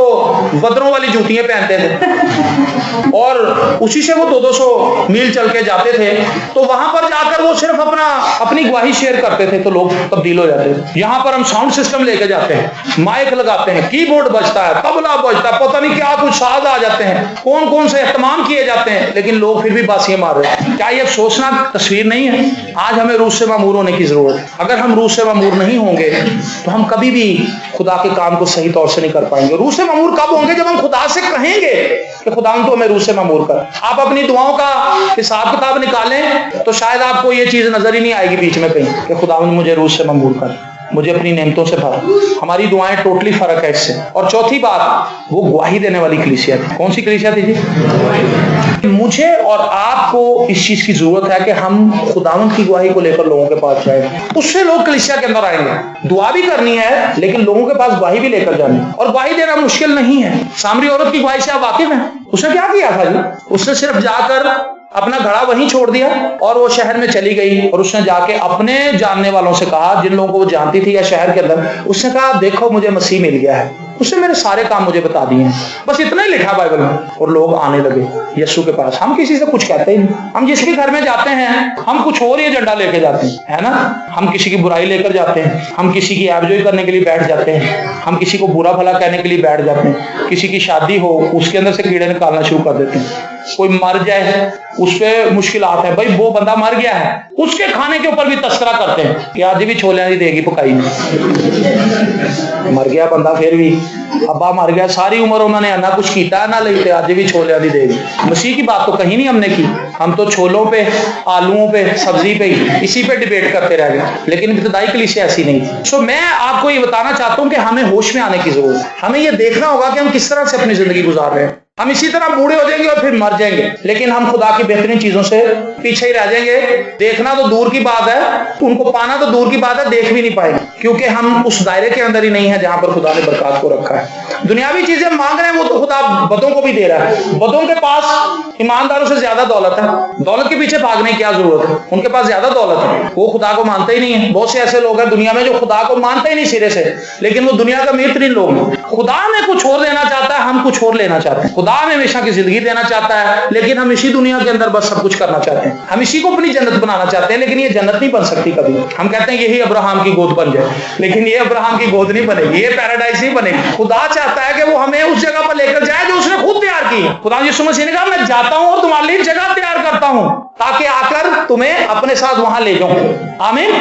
وزروں والی جوتیاں پہنتے تھے، اور اسی سے وہ 200 میل چل کے جاتے تھے۔ تو وہاں پر جا کر وہ صرف اپنی گواہی شیئر کرتے تھے تو لوگ تبدیل ہو جاتے تھے۔ یہاں پر ہم ساؤنڈ سسٹم لے کے جاتے ہیں، مائک لگاتے ہیں، کی بورڈ بجتا ہے، طبلہ بجتا ہے، پتہ نہیں کیا کچھ ساز آ جاتے ہیں، کون سے اہتمام کیے جاتے ہیں، لیکن لوگ پھر بھی باسیاں مار رہے ہیں۔ کیا یہ افسوسناک تصویر نہیں ہے؟ آج ہمیں روح سے معمور ہونے کی ضرورت ہے۔ اگر ہم روح سے معمور نہیں ہوں گے تو ہم کبھی بھی خدا کے کام کو صحیح طور سے نہیں کر پائیں گے۔ روح سے معمور کب ہوں گے؟ جب ہم خدا سے کہیں گے کہ خدا تو ہمیں روح سے معمور کر۔ آپ اپنی دعاؤں کا حساب کتاب نکالیں تو شاید آپ کو یہ چیز نظر ہی نہیں آئے گی بیچ میں کہیں کہ خدا مجھے روح سے معمور کر، مجھے اپنی نعمتوں سے بھر۔ ہماری دعائیں ٹوٹلی فرق ہے اس سے۔ اور چوتھی بات، وہ گواہی دینے والی کلیسیا تھی۔ کون سی کلیسیا تھی جی؟ مجھے اور آپ کو اس چیز کی ضرورت ہے کہ ہم خداوند کی گواہی کو لے کر لوگوں کے پاس جائیں، اس سے لوگ کلیسیا کے اندر آئیں گے۔ دعا بھی کرنی ہے لیکن لوگوں کے پاس گواہی بھی لے کر جانی، اور گواہی دینا مشکل نہیں ہے۔ سامری عورت کی گواہی سے آپ واقف ہیں؟ اس نے کیا کیا تھا جی؟ اس نے صرف جا کر اپنا گھڑا وہیں چھوڑ دیا اور وہ شہر میں چلی گئی، اور اس نے جا کے اپنے جاننے والوں سے کہا، جن لوگوں کو وہ جانتی تھی یا شہر کے اندر، اس نے کہا دیکھو مجھے مسیح مل گیا ہے، اس نے میرے سارے کام مجھے بتا دیے ہیں، بس اتنا ہی لکھا بائبل میں۔ اور لوگ آنے لگے یسوع کے پاس۔ ہم کسی سے کچھ کہتے ہی نہیں، ہم جس کے گھر میں جاتے ہیں ہم کچھ اور ہی ایجنڈا لے کے جاتے ہیں، ہے نا؟ ہم کسی کی برائی لے کر جاتے ہیں، ہم کسی کی عیبجوئی کرنے کے لیے بیٹھ جاتے ہیں، ہم کسی کو برا بھلا کہنے کے لیے بیٹھ جاتے ہیں، کسی کی شادی ہو اس کے اندر سے کیڑے نکالنا شروع کر دیتے ہیں، کوئی مر جائے اس پہ مشکلات ہیں، بھائی وہ بندہ مر گیا ہے، اس کے کھانے کے اوپر بھی تذکرہ کرتے ہیں کہ آج بھی چھولیاں نہیں دے گی پکائی نہیں، مر گیا بندہ پھر بھی، ابا مر گیا، ساری عمر انہوں نے نہ کچھ کیتا ہے نہ لیتے، آج بھی چھولیاں نہیں دے گی۔ مسیح کی بات تو کہیں نہیں ہم نے کی، ہم تو چھولوں پہ، آلوؤں پہ، سبزی پہ، اسی پہ ڈیبیٹ کرتے رہ گئے، لیکن ابتدائی کلیسیا ایسی نہیں تھی۔ سو میں آپ کو یہ بتانا چاہتا ہوں کہ ہمیں ہوش میں آنے کی ضرورت ہے، ہمیں یہ دیکھنا ہوگا کہ ہم کس طرح سے اپنی زندگی گزار رہے ہیں۔ ہم اسی طرح بوڑھے ہو جائیں گے اور پھر مر جائیں گے، لیکن ہم خدا کی بہترین چیزوں سے پیچھے ہی رہ جائیں گے۔ دیکھنا تو دور کی بات ہے، ان کو پانا تو دور کی بات ہے، دیکھ بھی نہیں پائیں گے، کیونکہ ہم اس دائرے کے اندر ہی نہیں ہیں جہاں پر خدا نے برکات کو رکھا ہے۔ دنیاوی چیزیں مانگ رہے ہیں وہ تو خدا بدوں کو بھی دے رہا ہے۔ بدوں کے پاس ایمانداروں سے زیادہ دولت ہے، دولت کے پیچھے بھاگنے کی کیا ضرورت ہے؟ ان کے پاس زیادہ دولت ہے، وہ خدا کو مانتے ہی نہیں ہیں۔ بہت سے ایسے لوگ ہیں دنیا میں جو خدا کو مانتے ہی نہیں سرے سے، لیکن وہ دنیا کا امیر ترین لوگ ہیں۔ خدا میں کچھ اور لینا چاہتا ہے، ہم کچھ اور لینا چاہتے ہیں۔ خدا خدا ہمیں ہمیشہ کی زندگی دینا چاہتا ہے، لیکن ہم اسی دنیا کے اندر بس سب کچھ کرنا چاہتے ہیں، ہم اسی کو اپنی جنت بنانا چاہتے ہیں، لیکن یہ جنت نہیں بن سکتی کبھی۔ ہم کہتے ہیں یہی ابراہم کی گود بن جائے، لیکن یہ ابراہم کی گود نہیں بنے گی، یہ پیراڈائز نہیں بنے گی۔ خدا چاہتا ہے کہ وہ ہمیں اس جگہ پر لے کر جائے جو اس نے خود تیار کی ہے۔ خدا یسوع مسیح نے کہا میں جاتا ہوں اور تمہارے لیے جگہ تیار کرتا ہوں تاکہ آ کر تمہیں اپنے ساتھ وہاں لے جاؤں۔ آمین۔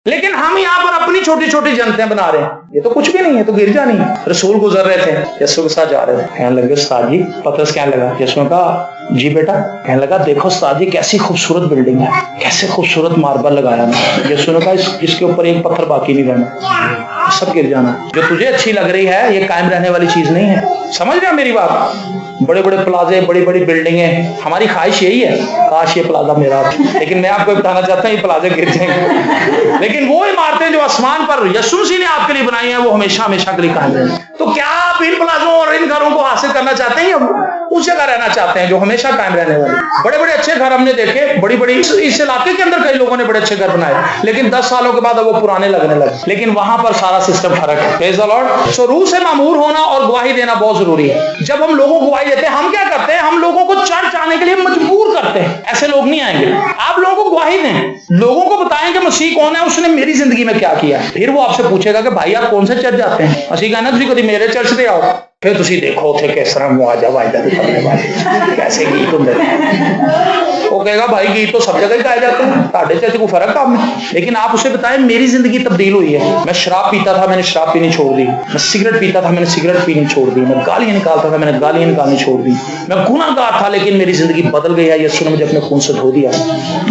لیکن ہم یہاں پر اپنی چھوٹی چھوٹی جنتیں بنا رہے ہیں، یہ تو کچھ بھی نہیں ہے، تو گرجا نہیں ہے۔ رسول گزر رہے تھے، یسوع کے ساتھ جا رہے تھے، کہنے لگے استاد جی، پترس کہنے لگا، یسوع نے کہا جی بیٹا، کہنے لگا دیکھو استاد جی کیسی خوبصورت بلڈنگ ہے، کیسے خوبصورت ماربل لگایا نا۔ یسوع نے کہا اس کے اوپر ایک پتھر باقی نہیں رہنا، سب گر جانا۔ جو تجھے اچھی لگ رہی ہے یہ قائم رہنے والی چیز نہیں ہے۔ سمجھ رہے میری بات؟ بڑے بڑے پلازے، بڑی بڑی بلڈنگیں، ہماری خواہش یہی ہے کاش یہ پلازا میرا، لیکن میں آپ کو بتانا چاہتا ہوں یہ پلازے گر جائیں گے، لیکن وہ عمارتیں جو آسمان پر یسوع مسیح نے آپ کے لیے بنائی ہیں وہ ہمیشہ ہمیشہ کے لیے قائم رہیں۔ تو کیا آپ ان پلازوں اور ان گھروں کو حاصل کرنا چاہتے ہیں یا اس جگہ رہنا چاہتے ہیں جو ہمیشہ قائم رہنے والی؟ بڑے بڑے اچھے گھر ہم نے دیکھے، بڑی بڑی اس علاقے کے اندر کئی لوگوں نے بڑے اچھے گھر بنائے، لیکن 10 سالوں کے بعد اب وہ پرانے لگنے لگے، لیکن وہاں پر سارا سسٹم فرق ہے۔ پریز دی لارڈ۔ سو روح سے معمور ہونا اور گواہی دینا بہت ضروری ہے۔ جب ہم لوگوں کو گواہی دیتے ہیں، ہم کیا کرتے ہیں؟ ہم لوگوں کو چرچ آنے کے لیے مجبور کرتے ہیں۔ ایسے لوگ نہیں آئیں گے۔ آپ لوگوں کو گواہی دیں، لوگوں کو بتائیں کہ مسیح کون ہے، اس نے میری زندگی میں کیا کیا ہے۔ پھر وہ آپ سے پوچھے گا کہ بھائی آپ کون سے چرچ جاتے ہیں؟ مسیح کہنا تھی کبھی میرے چرچ سے آؤ، پھر تسی دیکھو اتنے کس طرح مواجہ واجدہ کرنے والے کیسے گیت ہوں۔ وہ کہے گا بھائی گیت تو سب جگہ ہی گائے جاتے ہیں، تاڑے چرچ کو فرق آپ میں۔ لیکن آپ اسے بتائیں میری زندگی تبدیل ہوئی ہے، میں شراب پیتا تھا میں نے شراب پینی چھوڑ دی، میں سگریٹ پیتا تھا میں نے سگریٹ پینی چھوڑ دی، میں گالیاں نکالتا تھا میں نے گالیاں نکالنی چھوڑ دی، میں گناہ گار تھا لیکن میری زندگی بدل گئی ہے، یسوع نے مجھے اپنے خون سے دھو دیا۔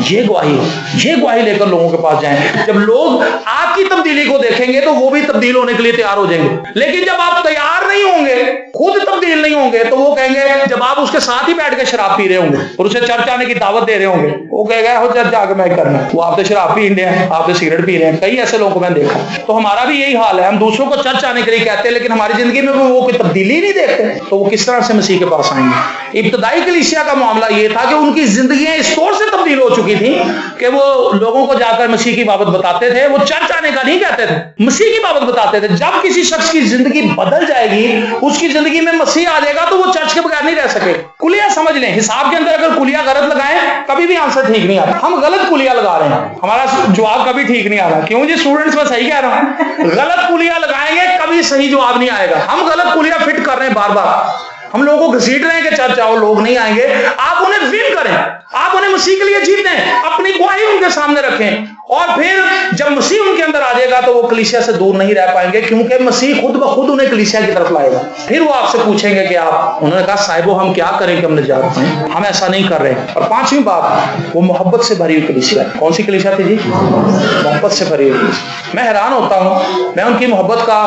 یہ گواہی لے کر لوگوں کے پاس جائیں۔ جب لوگ آپ کی تبدیلی کو دیکھیں گے تو وہ بھی تبدیل ہونے کے لیے تیار ہو جائیں گے، لیکن جب آپ تیار نہیں ہوں گے، خود تبدیل نہیں ہوں گے، تو وہ کہیں گے جب آپ اس کے ساتھ ہی بیٹھ کے شراب پی رہے ہوں گے اور اسے چرچ آنے کی دعوت دے رہے ہوں گے، وہ کہے گا ہو چرچ آ کے میں کرنا، وہ آپ سے شراب پی رہے ہیں، آپ سے سگریٹ پی رہے ہیں۔ کئی ایسے لوگوں کو میں نے دیکھا۔ تو ہمارا بھی یہی حال ہے، ہم دوسروں کو چرچ آنے کے لیے کہتے ہیں لیکن ہماری زندگی میں وہ کوئی تبدیلی نہیں دیکھتے، تو وہ کس طرح سے مسیح کے پاس آئیں گے؟ ابتدائی کلیسیا کا معاملہ یہ تھا کہ ان کی زندگیاں اس طور سے تبدیل ہو چکی تھیں کہ وہ لوگوں کو جا کر مسیح کی بابت بتاتے تھے، وہ چرچ آنے کا نہیں کہتے تھے، مسیح کی بابت بتاتے تھے۔ جب کسی شخص کی زندگی بدل جائے گی، اس کی زندگی میں مسیح آ جائے گا تو وہ چرچ کے بغیر نہیں رہ سکے۔ کلیہ سمجھ لیں، حساب کے اندر اگر کلیہ غلط لگائیں کبھی بھی آنسر ٹھیک نہیں آتا۔ ہم غلط کلیہ لگا رہے ہیں، ہمارا جواب کبھی ٹھیک نہیں آ رہا۔ کیوں جی اسٹوڈنٹس، میں صحیح کہہ رہا ہوں، غلط کلیہ لگائیں گے کبھی صحیح جواب نہیں آئے گا۔ ہم غلط کلیہ فٹ کر رہے ہیں بار بار، ہم لوگوں کو گھسیٹ رہے ہیں کہ چرچ آؤ، لوگ نہیں آئیں گے۔ آپ انہیں ون کریں، آپ انہیں مسیح کے لیے جیتیں، اپنی گواہی ان کے سامنے رکھیں، اور پھر جب مسیح ان کے اندر آ جائے گا تو وہ کلیسیا سے دور نہیں رہ پائیں گے، کیونکہ مسیح خود بخود انہیں کلیسیا کی طرف لائے گا۔ پھر وہ آپ سے پوچھیں گے کہ آپ، انہوں نے کہا صاحبو ہم کیا کریں کہ ہم نجات پائیں؟ ہم ایسا نہیں کر رہے۔ اور پانچویں بات، وہ محبت سے بھری ہوئی کلیسیا ہے۔ کون سی کلیسیا تھی جی؟ محبت سے بھری ہوئی کلیسیا۔ میں حیران ہوتا ہوں، میں ان کی محبت کا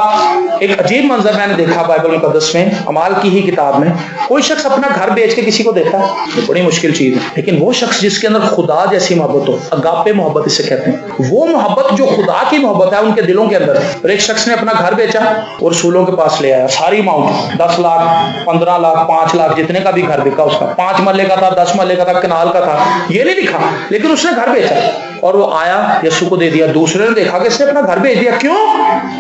ایک عجیب منظر میں نے دیکھا بائبل مقدس میں، اعمال کی ہی کتاب میں۔ کوئی شخص اپنا گھر بیچ کے کسی کو دیتا ہے، یہ بڑی مشکل چیز ہے، لیکن وہ شخص جس کے اندر خدا جیسی محبت ہو، اگاپے محبت اسے کہتے ہیں، وہ محبت جو خدا کی محبت ہے ان کے دلوں کے اندر۔ اور ایک شخص نے اپنا گھر بیچا اور رسولوں کے پاس لے آیا، ساری اماؤنٹ 10 لاکھ 15 لاکھ 5 لاکھ جتنے کا بھی گھر بکا اس کا، 5 مرلے کا تھا، 10 مرلے کا تھا، کنال کا تھا، یہ نہیں لکھا، لیکن اس نے گھر بیچا اور وہ آیا یسوع کو دے دیا۔ دوسرے نے دیکھا کہ اس نے اپنا گھر بیچ دیا، کیوں؟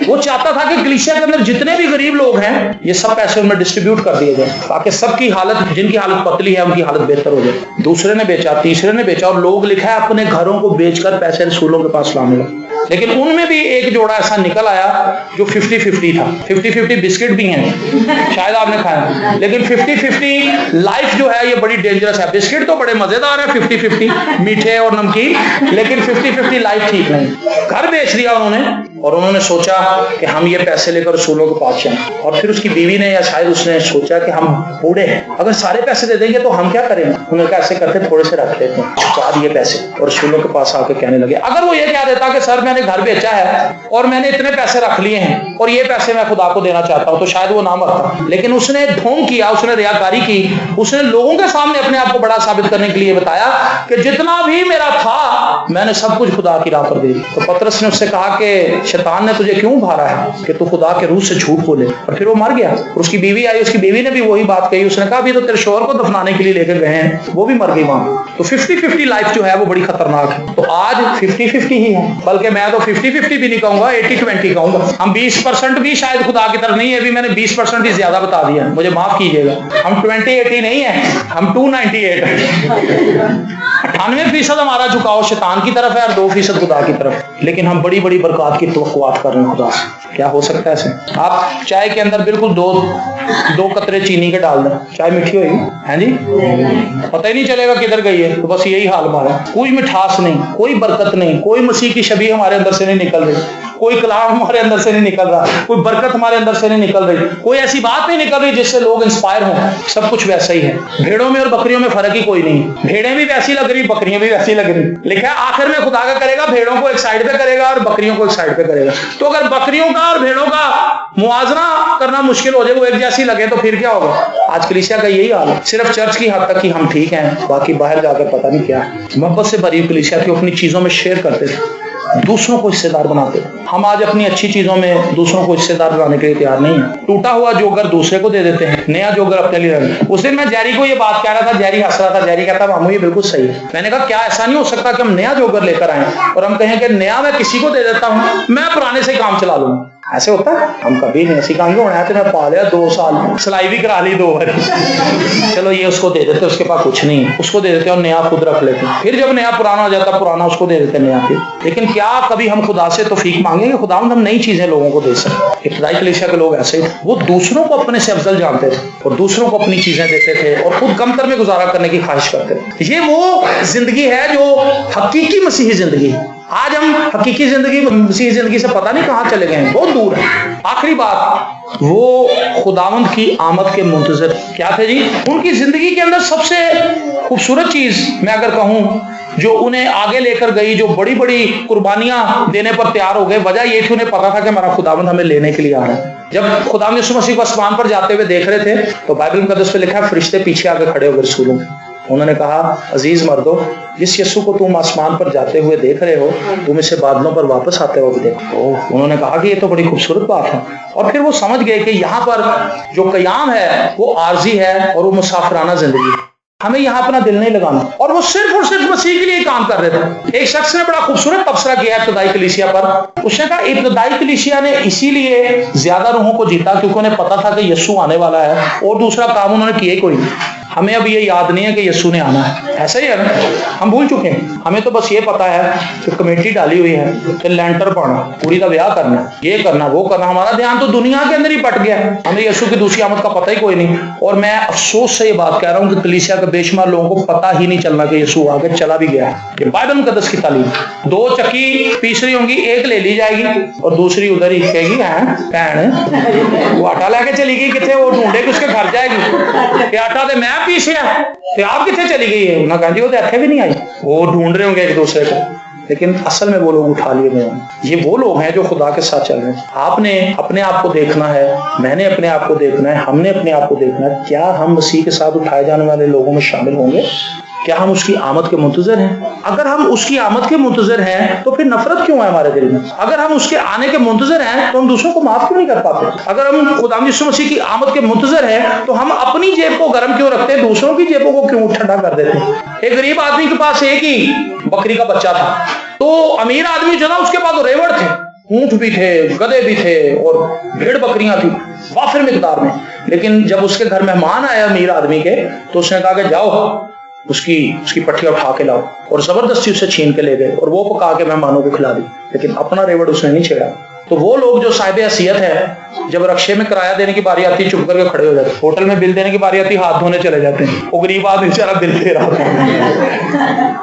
وہ چاہتا تھا کہ کلیسیا کے اندر جتنے بھی غریب لوگ ہیں یہ سب پیسے ان میں ڈسٹریبیوٹ کر دیے جائیں تاکہ سب کی حالت، جن کی حالت پتلی ہے ان کی حالت بہتر ہو جائے۔ دوسرے نے بیچا، تیسرے نے بیچا، اور لوگ لکھا ہے اپنے گھروں کو بیچ کر پیسے رسولوں کے پاس لانے لگے۔ لیکن ان میں بھی ایک جوڑا ایسا نکل آیا جو 50-50 تھا۔ 50-50 بسکٹ بھی ہیں، شاید آپ نے کھایا، لیکن 50-50 لائف جو ہے یہ بڑی ڈینجرس ہے۔ بسکٹ تو بڑے مزیدار ہیں 50-50 میٹھے اور نمکین، لیکن 50-50 لائف ٹھیک نہیں۔ گھر بیچ دیا انہوں نے، اور انہوں نے سوچا کہ ہم یہ پیسے لے کر رسولوں کے پاس جائیں۔ اور پھر اس کی بیوی نے یا شاید اس نے سوچا کہ ہم بوڑھے ہیں، اگر سارے پیسے دے دیں گے تو ہم کیا کریں گے؟ انہوں نے کہا ایسے کرتے تھوڑے سے رکھ لیتے ہیں، چکا دیے پیسے، اور رسولوں کے پاس آ کے کہنے لگے اگر وہ یہ کہہ دیتا کہ سر میں نے گھر بیچا ہے اور میں نے اتنے پیسے رکھ لیے ہیں اور یہ پیسے میں خدا کو دینا چاہتا ہوں، تو شاید وہ نہ مرتا۔ لیکن اس نے ڈھونگ کیا، اس نے ریاکاری کی، اس نے لوگوں کے سامنے اپنے آپ کو بڑا ثابت کرنے کے لیے بتایا کہ جتنا بھی میرا تھا میں نے سب کچھ خدا کی راہ پر دے دی۔ تو پترس نے اس سے کہا کہ شیطان نے تجھے کیوں بھارا ہے کہ تو خدا کے روح سے جھوٹ بولے؟ اور پھر وہ مر گیا۔ اور اس کی بیوی آئی، اس کی بیوی نے بھی وہی بات کہی، اس نے کہا ابھی تو تیرے شوہر کو دفنانے کے لیے لے کے گئے ہیں، وہ بھی مر گئی وہاں۔ تو 50-50 لائف جو ہے وہ بڑی خطرناک ہے۔ تو آج 50-50 ہی ہے، بلکہ میں تو 50-50 بھی نہیں کہوں گا، 80-20 کہوں گا. ہم 20% بھی شاید خدا کی طرف نہیں ہے. ابھی میں نے 20% ہی زیادہ بتا دیا، مجھے معاف کیجیے گا. ہم 20-80 نہیں ہیں، ہم 298 ہیں. 98% ہمارا جھکاؤ شیطان کی طرف ہے اور 2% خدا کی طرف. لیکن ہم بڑی بڑی برکات کی توقعات کر رہے ہیں خدا سے. کیا ہو سکتا ہے ایسے؟ آپ چائے کے اندر بالکل دو قطرے چینی کے ڈال دیں، چائے میٹھی ہوئے گی. ہاں جی، پتہ ہی نہیں چلے گا کدھر گئی ہے. تو بس یہی حال ہمارا. کوئی مٹھاس نہیں، کوئی برکت نہیں، کوئی مسیح کی شبیہ ہمارے اندر سے نہیں نکل رہی، کوئی کلام ہمارے اندر سے نہیں نکل رہا، کوئی برکت ہمارے اندر سے نہیں نکل رہی، کوئی ایسی بات نہیں نکل رہی جس سے لوگ انسپائر ہوں. سب کچھ ویسا ہی ہے. بھیڑوں میں اور بکریوں میں فرق ہی کوئی نہیں. بھیڑیں بھی ویسی لگ رہی، بکریاں بھی ویسی لگ رہی. لکھا ہے آخر میں خدا کا کرے گا، بھیڑوں کو ایک سائڈ پہ کرے گا اور بکریوں کو ایک سائڈ پہ کرے گا. تو اگر بکریوں کا اور بھیڑوں کا موازنہ کرنا مشکل ہو جائے، وہ ایک جیسی لگے، تو پھر کیا ہوگا؟ آج کلیسیا کا یہی حال ہے. صرف چرچ کی حد تک ہی ہم ٹھیک ہیں، باقی باہر جا کر پتہ نہیں کیا. محبت سے بھری کلیسیا کی اپنی چیزوں میں شیئر کرتے تھے، دوسروں کو حصے دار بناتے. ہم آج اپنی اچھی چیزوں میں دوسروں کو حصے دار بنانے کے لیے تیار نہیں ہیں. ٹوٹا ہوا جوگر دوسرے کو دے دیتے ہیں، نیا جوگر اپنے لیے رکھتے. اس دن میں جیری کو یہ بات کہہ رہا تھا، جیری ہنس رہا تھا. جیری کہتا مامو یہ بالکل صحیح ہے. میں نے کہا کیا ایسا نہیں ہو سکتا کہ ہم نیا جوگر لے کر آئیں اور ہم کہیں کہ نیا میں کسی کو دے دیتا ہوں، میں پرانے سے کام چلا لوں. ایسے ہوتا ہے؟ ہم کبھی نہیں ایسی کام. ہونا ہے تو میں پا لیا 2 سال، سلائی بھی کرا لی 2 بار. چلو یہ اس کو دے دیتے، اس کے پاس کچھ نہیں، اس کو دے دیتے اور نیا خود رکھ لیتے. پھر جب نیا پرانا ہو جاتا، پرانا اس کو دے دیتے نیا. پھر لیکن کیا کبھی ہم خدا سے توفیق مانگیں گے خدا ہم نئی چیزیں لوگوں کو دے سکیں؟ ابتدائی کلیسیا کے لوگ ایسے ہی تھے. وہ دوسروں کو اپنے سے افضل جانتے تھے اور دوسروں کو اپنی چیزیں دیتے تھے اور خود کم تر میں گزارا کرنے کی خواہش کرتے تھے. یہ وہ زندگی ہے جو حقیقی مسیحی زندگی. آج ہم حقیقی زندگی، مسیحی زندگی سے پتہ نہیں کہاں چلے گئے ہیں، بہت دور ہے. آخری بات، وہ خداوند کی آمد کے منتظر کیا تھے جی؟ ان کی زندگی کے اندر سب سے خوبصورت چیز میں اگر کہوں جو انہیں آگے لے کر گئی، جو بڑی بڑی قربانیاں دینے پر تیار ہو گئے، وجہ یہ تھی انہیں پتا تھا کہ ہمارا خداوند ہمیں لینے کے لیے آ رہا ہے. جب خداوند یسوع مسیح کو آسمان پر جاتے ہوئے دیکھ رہے تھے تو بائبل مقدس پہ لکھا ہے فرشتے پیچھے آگے کھڑے ہو گئے رسولوں. انہوں نے کہا عزیز مردو، جس یسوع کو تم آسمان پر جاتے ہوئے دیکھ رہے ہو، تم اسے بادلوں پر واپس آتے ہوئے دیکھو. انہوں نے کہا کہ یہ تو بڑی خوبصورت بات ہے. اور پھر وہ سمجھ گئے کہ یہاں پر جو قیام ہے وہ عارضی ہے اور وہ مسافرانہ زندگی ہے. ہمیں یہاں اپنا دل نہیں لگانا. اور وہ صرف اور صرف مسیح کے لیے کام کر رہے تھے. ایک شخص نے بڑا خوبصورت تبصرہ کیا ہے ابتدائی کلیسیا پر. اس نے کہا ابتدائی کلیسیا نے اسی لیے زیادہ روحوں کو جیتا کیونکہ انہیں پتا تھا کہ یسوع آنے والا ہے، اور دوسرا کام انہوں نے کیا ہی کوئی نہیں. ہمیں اب یہ یاد نہیں ہے کہ یسوع نے آنا ہے. ایسا ہی ہے نا، ہم بھول چکے ہیں. ہمیں تو بس یہ پتا ہے کہ کمیٹی ڈالی ہوئی ہے کہ لینٹر پڑنا، پوری کا بیاہ کرنا، یہ کرنا، وہ کرنا. ہمارا دھیان تو دنیا کے اندر ہی پٹ گیا. ہمیں یسوع کی دوسری آمد کا پتہ ہی کوئی نہیں. اور میں افسوس سے یہ بات کہہ رہا ہوں کہ کلیسیا کے بے شمار لوگوں کو پتہ ہی نہیں چلنا کہ یسوع آگے چلا بھی گیا ہے. یہ بائبل مقدس کی تعلیم. 2 چکی تیسری ہوں گی، ایک لے لی جائے گی اور دوسری ادھر ہی کہے گی بہن وہ آٹا لے کے چلی گئی کتنے، وہ ڈھونڈے کہ اس کے گھر جائے گی کہ آٹا تو میں پیچھے ہے، آپ کتنے چلی گئی ہے. انہوں نے کہا جی وہ تو اتنے بھی نہیں آئی. وہ ڈھونڈ رہے ہوں گے ایک دوسرے کو، لیکن اصل میں وہ لوگ اٹھا لیے گئے ہیں. یہ وہ لوگ ہیں جو خدا کے ساتھ چل رہے ہیں. آپ نے اپنے آپ کو دیکھنا ہے، میں نے اپنے آپ کو دیکھنا ہے، ہم نے اپنے آپ کو دیکھنا ہے. کیا ہم مسیح کے ساتھ اٹھائے جانے والے لوگوں میں شامل ہوں گے؟ کیا ہم اس کی آمد کے منتظر ہیں؟ اگر ہم اس کی آمد کے منتظر ہیں تو پھر نفرت کیوں ہے ہمارے دل میں؟ اگر ہم اس کے آنے کے منتظر ہیں تو ہم دوسروں کو معاف کیوں نہیں کر پاتے؟ اگر ہم خداوند یسوع مسیح کی آمد کے منتظر ہیں تو ہم اپنی جیب کو گرم کیوں رکھتے ہیں، دوسروں کی جیبوں کو کیوں ٹھنڈا کر دیتے ہیں؟ ایک غریب آدمی کے پاس ایک ہی بکری کا بچہ تھا، تو امیر آدمی جو نا اس کے پاس ریوڑ تھے، اونٹ بھی تھے، گدھے بھی تھے اور بھیڑ بکریاں تھیں وافر مقدار میں. لیکن جب اس کے گھر مہمان آیا امیر آدمی کے تو اس نے کہا کہ جاؤ اس کی پٹھیاں اٹھا کے لاؤ، اور زبردستی اسے چھین کے لے گئے اور وہ پکا کے مہمانوں کو کھلا دی. لیکن اپنا ریوڑ اس نے نہیں چھیڑا. تو وہ لوگ جو صاحب حیثیت ہے، جب رکشے میں کرایہ دینے کی باری آتی ہے چپ کر کے کھڑے ہو جاتے ہیں، ہوٹل میں بل دینے کی باری آتی ہے ہاتھ دھونے چلے جاتے ہیں. وہ غریب آدمی بیچارہ بل دے رہا تھا.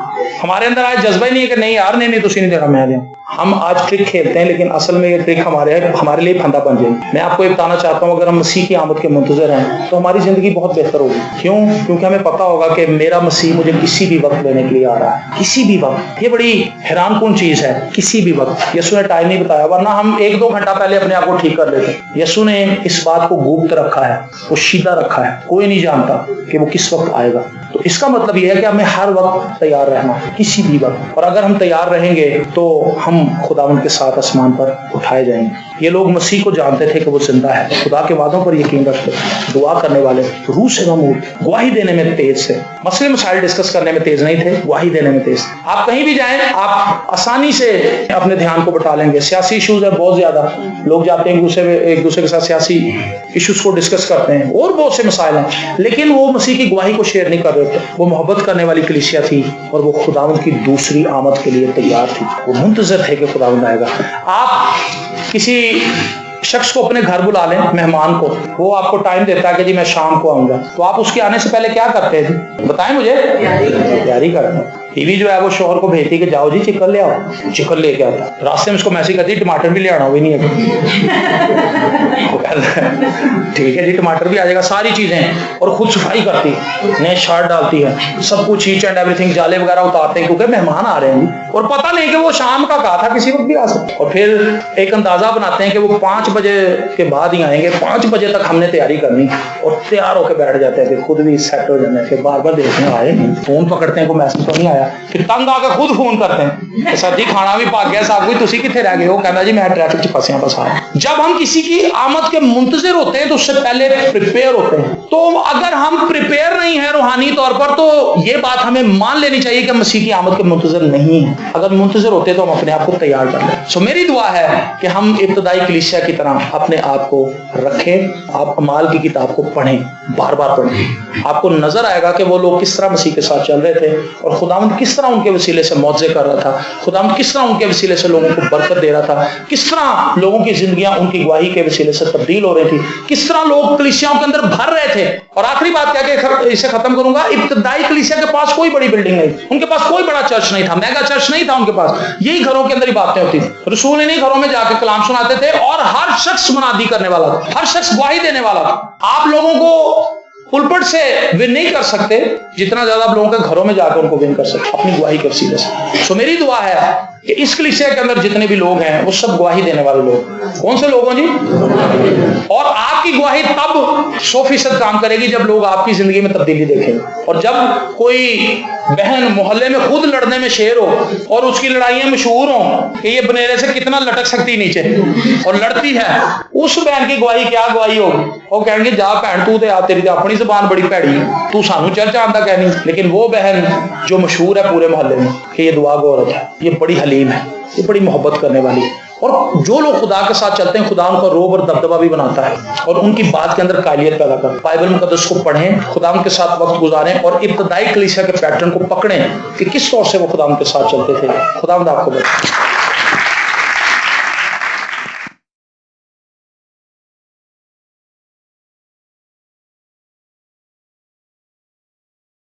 ہمارے اندر آج جذبہ ہی نہیں ہے کہ نہیں یار نہیں تسی نہیں دینا میں دیں. ہم آج ٹرک کھیلتے ہیں لیکن اصل میں یہ ٹرک ہمارے لیے پھندا بن جائے. میں آپ کو یہ بتانا چاہتا ہوں اگر ہم مسیح کی آمد کے منتظر ہیں تو ہماری زندگی بہت بہتر ہوگی. کیوں؟ کیونکہ ہمیں پتا ہوگا کہ میرا مسیح مجھے کسی بھی وقت لینے کے لیے آ رہا ہے، کسی بھی وقت. یہ بڑی حیران کن چیز ہے، کسی بھی وقت. یسوع نے ٹائم نہیں بتایا، ورنہ ہم 1-2 گھنٹہ پہلے اپنے آپ کو ٹھیک کر لیتے. یسوع نے اس بات کو گپت رکھا ہے، پوشیدہ رکھا ہے، کوئی نہیں جانتا کہ وہ کس وقت آئے گا. تو اس کا مطلب یہ ہے کہ ہمیں ہر وقت تیار رہنا، کسی بھی وقت. اور اگر ہم تیار رہیں گے تو ہم خداوند کے ساتھ آسمان پر اٹھائے جائیں گے. یہ لوگ مسیح کو جانتے تھے کہ وہ زندہ ہے، خدا کے وعدوں پر یقین رکھتے، دعا کرنے والے، روح سے ممور، گواہی دینے میں تیز تھے، مسئلے مسائل ڈسکس کرنے میں تیز نہیں تھے، گواہی دینے میں تیز تھے۔ آپ کہیں بھی جائیں آپ آسانی سے اپنے دھیان کو بٹا لیں گے۔ سیاسی ایشوز ہے بہت زیادہ، لوگ جاتے ہیں ایک دوسرے کے ساتھ سیاسی ایشوز کو ڈسکس کرتے ہیں، اور بہت سے مسائل ہیں، لیکن وہ مسیح کی گواہی کو شیئر نہیں کر رہے تھے۔ وہ محبت کرنے والی کلیسیا تھی اور وہ خداوند کی دوسری آمد کے لیے تیار تھی، وہ منتظر تھے کہ خداوند آئے گا۔ آپ کسی شخص کو اپنے گھر بلا لیں، مہمان کو، وہ آپ کو ٹائم دیتا ہے کہ جی میں شام کو آؤں گا، تو آپ اس کے آنے سے پہلے کیا کرتے ہیں؟ بتائیں مجھے۔ تیاری کرتے ہیں۔ بیوی جو ہے وہ شوہر کو بھیجتی کہ جاؤ جی چکن لے آؤ، چکن لے کے آتا، راستے میں اس کو میسج کرتی ٹماٹر بھی لے آنا، وہی نہیں ہے ٹھیک ہے جی ٹماٹر بھی آ جائے گا، ساری چیزیں، اور خود صفائی کرتی، نئے شرٹ ڈالتی ہے، سب کچھ ایچ اینڈ ایوری تھنگ، جالے وغیرہ اتارتے ہیں کیونکہ مہمان آ رہے ہیں، اور پتہ نہیں کہ وہ شام کا کہا تھا، کسی وقت بھی آ سکتا، اور پھر ایک اندازہ بناتے ہیں کہ وہ 5 بجے کے بعد ہی آئیں گے، 5 بجے تک ہم نے تیاری کرنی، اور تیار ہو کے بیٹھ جاتے ہیں، پھر خود بھی سیٹ ہو جانا ہے، پھر بار بار دیکھتے ہیں آئے نہیں، فون پکڑتے ہیں کوئی میسج تو نہیں آیا، پھر تنگ آ کے خود فون کرتے ہیں کہ سر جی کھانا بھی پاک گیا صاحب کوئی تسی کتنے رہ گئے ہو، کہنا جی میں ٹریفک چ پھنسیا بس آ۔ جب ہم کسی کی آمد کے منتظر ہوتے ہیں تو اس سے پہلے پریپیئر ہوتے ہیں، تو اگر ہم پریپیئر نہیں ہیں روحانی طور پر تو یہ بات ہمیں مان لینی چاہیے کہ مسیح کی آمد کے منتظر نہیں ہیں۔ اگر منتظر ہوتے تو ہم اپنے آپ کو تیار کر لیں۔ سو میری دعا ہے کہ ہم ابتدائی کلیسیا کی طرح اپنے آپ کو رکھیں، آپ اعمال کی کتاب کو پڑھیں، بار بار پڑھیں، آپ کو نظر آئے گا کہ وہ لوگ کس طرح مسیح کے ساتھ چل رہے تھے، اور خداوند کس طرح ان کے وسیلے سے معجزے کر رہا تھا، خداوند کس طرح ان کے وسیلے سے لوگوں کو برکت دے رہا تھا، کس طرح لوگوں کی زندگیاں ان کی گواہی کے وسیلے سے تبدیل ہو رہی تھی، کس طرح لوگ کلیسیاؤں کے اندر بھر رہے تھے۔ اور آخری بات کہہ کے اسے ختم کروں گا، ابتدائی کلیسیا کے پاس کوئی بڑی بلڈنگ نہیں، ان کے پاس کوئی بڑا چرچ نہیں تھا، میگا چرچ نہیں تھا ان کے پاس، یہی گھروں کے اندر ہی باتیں ہوتی تھی، رسول انہیں گھروں میں جا کے کلام سناتے تھے، اور ہر شخص منادی کرنے والا تھا، ہر شخص گواہی دینے والا تھا۔ آپ لوگوں کو پلپٹ سے ون نہیں کر سکتے جتنا زیادہ آپ لوگوں کے گھروں میں جا کے ان کو ون کر سکتے اپنی گواہی کے وسیلے سے۔ سو میری دعا ہے کہ اس کلیسیا کے اندر جتنے بھی لوگ ہیں وہ سب گواہی دینے والے لوگ۔ کون سے لوگ ہیں جی؟ اور آپ کی گواہی تب 100% کام کرے گی جب لوگ آپ کی زندگی میں تبدیلی دیکھیں گے، اور جب کوئی بہن محلے میں خود لڑنے میں شیر ہو اور اس کی لڑائیاں مشہور ہوں کہ یہ بنیرے سے کتنا لٹک سکتی نیچے اور لڑتی ہے، اس بہن کی گواہی کیا گواہی ہوگی؟ وہ کہیں گے جا بہن تو تے آ، تیری اپنی زبان بڑی پیڑی ہے، تو سانو چرچ آندا کہنی۔ لیکن وہ بہن جو مشہور ہے پورے محلے میں کہ یہ دعا گو عورت ہے، یہ بڑی حلیم ہے، یہ بڑی محبت کرنے والی ہے، اور جو لوگ خدا کے ساتھ چلتے ہیں خدا ان کا روب اور دبدبہ بھی بناتا ہے اور ان کی بات کے اندر قابلیت پیدا کرتا ہے۔ بائبل مقدس کو پڑھیں، خدا ان کے ساتھ وقت گزاریں، اور ابتدائی کلیسیا کے پیٹرن کو پکڑیں کہ کس طور سے وہ خدا ان کے ساتھ چلتے تھے۔ خدا آپ کو